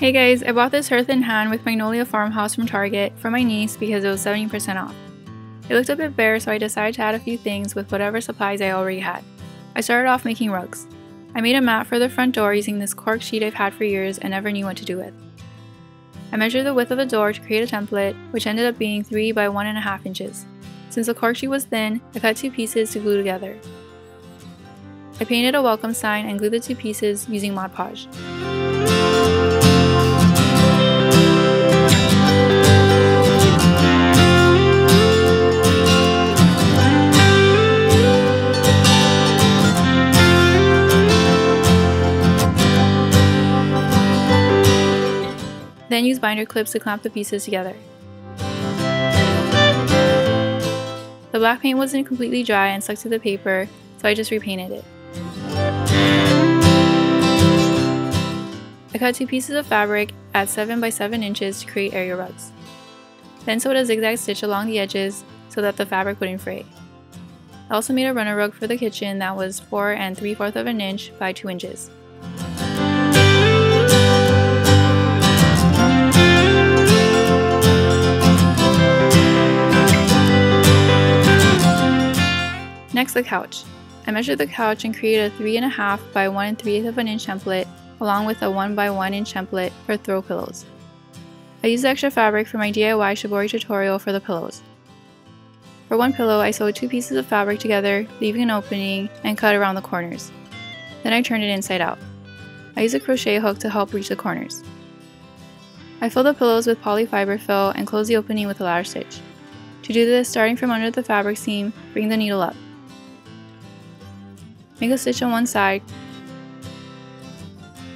Hey guys, I bought this Hearth in Hand with Magnolia Farmhouse from Target for my niece because it was 70% off. It looked a bit bare, so I decided to add a few things with whatever supplies I already had. I started off making rugs. I made a mat for the front door using this cork sheet I've had for years and never knew what to do with. I measured the width of the door to create a template, which ended up being 3 by 1.5 inches. Since the cork sheet was thin, I cut 2 pieces to glue together. I painted a welcome sign and glued the 2 pieces using Mod Podge. Then use binder clips to clamp the pieces together. The black paint wasn't completely dry and stuck to the paper, so I just repainted it. I cut 2 pieces of fabric at 7 by 7 inches to create area rugs. Then sewed a zigzag stitch along the edges so that the fabric wouldn't fray. I also made a runner rug for the kitchen that was 4 3/4 of an inch by 2 inches. Next, the couch. I measured the couch and created a 3.5 by 1 3/8 of an inch template along with a 1 by 1 inch template for throw pillows. I used extra fabric for my DIY Shibori tutorial for the pillows. For one pillow, I sewed 2 pieces of fabric together, leaving an opening, and cut around the corners. Then I turned it inside out. I used a crochet hook to help reach the corners. I filled the pillows with polyfiber fill and closed the opening with a ladder stitch. To do this, starting from under the fabric seam, bring the needle up. Make a stitch on one side,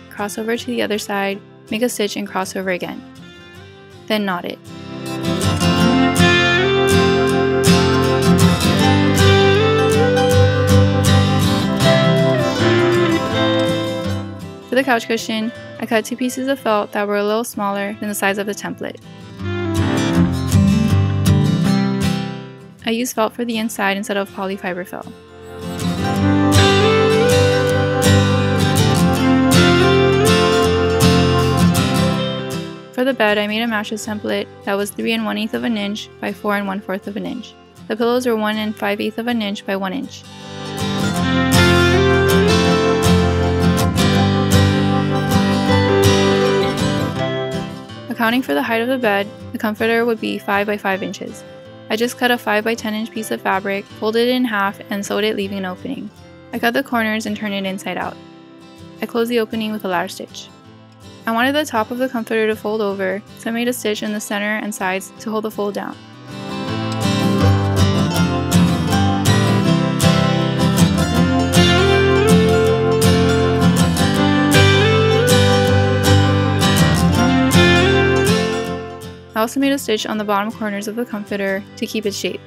cross over to the other side, make a stitch and cross over again. Then knot it. For the couch cushion, I cut 2 pieces of felt that were a little smaller than the size of the template. I used felt for the inside instead of polyfiber fill. For the bed, I made a mattress template that was 3 1/8 of an inch by 4 1/4 of an inch. The pillows were 1 5/8 of an inch by 1 inch. Accounting for the height of the bed, the comforter would be 5 by 5 inches. I just cut a 5 by 10 inch piece of fabric, folded it in half, and sewed it leaving an opening. I cut the corners and turned it inside out. I closed the opening with a ladder stitch. I wanted the top of the comforter to fold over, so I made a stitch in the center and sides to hold the fold down. I also made a stitch on the bottom corners of the comforter to keep its shape.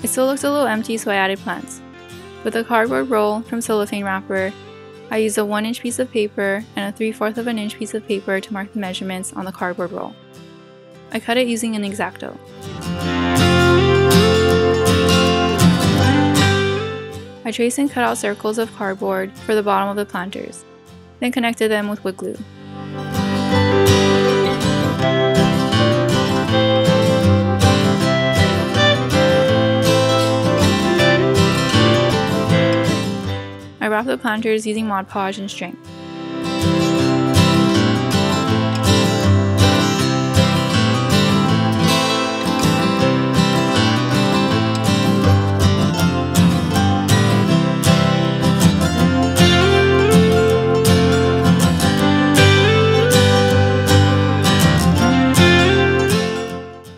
It still looked a little empty, so I added plants. With a cardboard roll from cellophane wrapper, I used a 1 inch piece of paper and a 3/4 of an inch piece of paper to mark the measurements on the cardboard roll. I cut it using an X-Acto. I traced and cut out circles of cardboard for the bottom of the planters, then connected them with wood glue. I wrapped the planters using Mod Podge and string.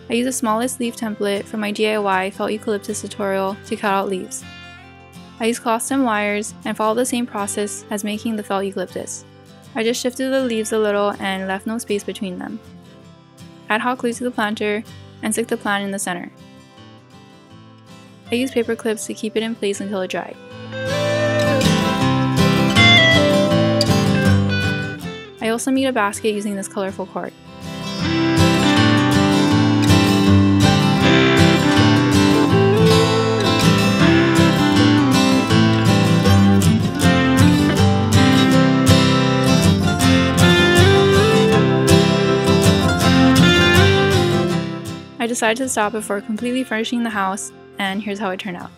I used the smallest leaf template from my DIY Felt Eucalyptus tutorial to cut out leaves. I used cloth stem wires and followed the same process as making the Felt Eucalyptus. I just shifted the leaves a little and left no space between them. Add hot glue to the planter and stick the plant in the center. I used paper clips to keep it in place until it dried. I also made a basket using this colorful cord. I decided to stop before completely furnishing the house, and here's how it turned out.